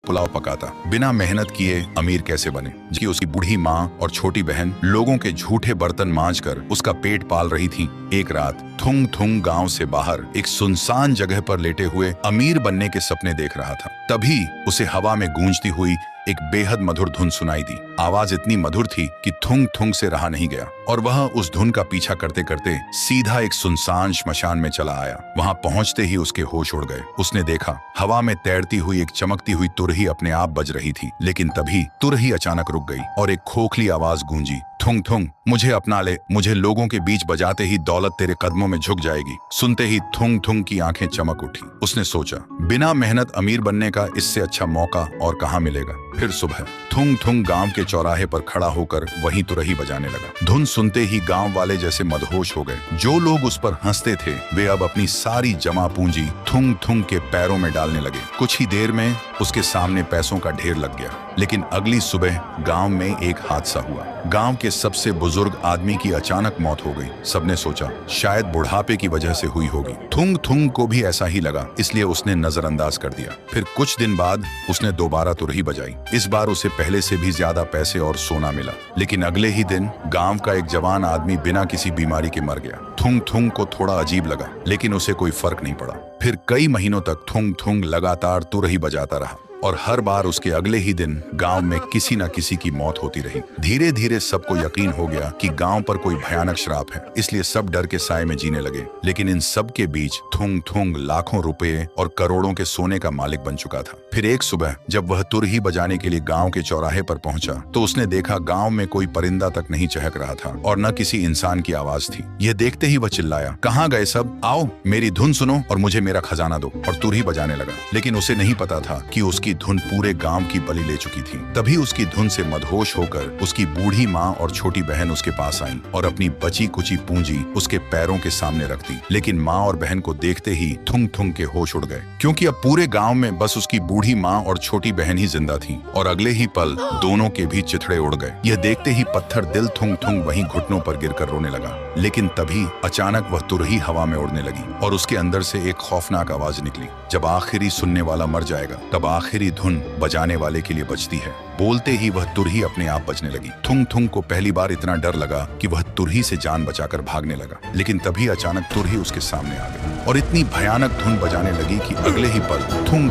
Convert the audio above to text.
पुलाव पकाता। बिना मेहनत किए अमीर कैसे बने, कि उसकी बूढ़ी माँ और छोटी बहन लोगों के झूठे बर्तन मांजकर उसका पेट पाल रही थी। एक रात थुंग थुंग गांव से बाहर एक सुनसान जगह पर लेटे हुए अमीर बनने के सपने देख रहा था। तभी उसे हवा में गूंजती हुई एक बेहद मधुर धुन सुनाई दी। आवाज इतनी मधुर थी कि थुंग थुंग से रहा नहीं गया और वह उस धुन का पीछा करते करते सीधा एक सुनसान श्मशान में चला आया। वहां पहुंचते ही उसके होश उड़ गए। उसने देखा हवा में तैरती हुई एक चमकती हुई तुरही अपने आप बज रही थी, लेकिन तभी तुरही अचानक रुक गई और एक खोखली आवाज गूंजी, थुंग थुंग मुझे अपना ले, मुझे लोगों के बीच बजाते ही दौलत तेरे कदमों में झुक जाएगी। सुनते ही थुंग थुंग की आंखें चमक उठी। उसने सोचा, बिना मेहनत अमीर बनने का इससे अच्छा मौका और कहाँ मिलेगा। फिर सुबह थुंग थुंग गांव के चौराहे पर खड़ा होकर वहीं तुरही बजाने लगा। धुन सुनते ही गांव वाले जैसे मदहोश हो गए। जो लोग उस पर हंसते थे वे अब अपनी सारी जमा पूंजी थुंग थुंग के पैरों में डालने लगे। कुछ ही देर में उसके सामने पैसों का ढेर लग गया। लेकिन अगली सुबह गांव में एक हादसा हुआ। गांव के सबसे बुजुर्ग आदमी की अचानक मौत हो गई। सबने सोचा शायद बुढ़ापे की वजह से हुई होगी। थुंग थुंग को भी ऐसा ही लगा, इसलिए उसने नजरअंदाज कर दिया। फिर कुछ दिन बाद उसने दोबारा तुरही बजाई। इस बार उसे पहले से भी ज्यादा पैसे और सोना मिला। लेकिन अगले ही दिन गांव का एक जवान आदमी बिना किसी बीमारी के मर गया। थुंग थुंग को थोड़ा अजीब लगा, लेकिन उसे कोई फर्क नहीं पड़ा। फिर कई महीनों तक थुंग थुंग लगातार तुरही बजाता रहा और हर बार उसके अगले ही दिन गांव में किसी न किसी की मौत होती रही। धीरे धीरे सबको यकीन हो गया कि गांव पर कोई भयानक श्राप है, इसलिए सब डर के साए में जीने लगे। लेकिन इन सब के बीच थुंग थुंग लाखों रुपए और करोड़ों के सोने का मालिक बन चुका था। फिर एक सुबह जब वह तुरही बजाने के लिए गांव के चौराहे पर पहुंचा तो उसने देखा गांव में कोई परिंदा तक नहीं चहक रहा था और न किसी इंसान की आवाज थी। यह देखते ही वह चिल्लाया, कहाँ गए सब, आओ मेरी धुन सुनो और मुझे मेरा खजाना दो, और तुरही बजाने लगा। लेकिन उसे नहीं पता था कि उसकी धुन पूरे गांव की बलि ले चुकी थी। तभी उसकी धुन से मदहोश होकर उसकी बूढ़ी माँ और छोटी बहन उसके पास आईं और अपनी बची कुची पूंजी उसके पैरों के सामने रख दी। लेकिन माँ और बहन को देखते ही थुंग थुंग के होश उड़ गए, क्योंकि अब पूरे गांव में बस उसकी बूढ़ी माँ और छोटी बहन ही जिंदा थी। और अगले ही पल दोनों के भी चिथड़े उड़ गए। यह देखते ही पत्थर दिल थुंग थुंग वहीं घुटनों पर गिरकर रोने लगा। लेकिन तभी अचानक वह तुरही हवा में उड़ने लगी और उसके अंदर से एक खौफनाक आवाज निकली, जब आखिरी सुनने वाला मर जाएगा तब आखिरी धुन बजाने वाले के लिए बजती है। बोलते ही वह तुरही अपने आप बजने लगी। थुंग थुंग को पहली बार इतना डर लगा कि वह तुरही से जान बचाकर भागने लगा। लेकिन तभी अचानक तुरही उसके सामने आ गई और इतनी भयानक धुन बजाने लगी कि अगले ही पल थुंग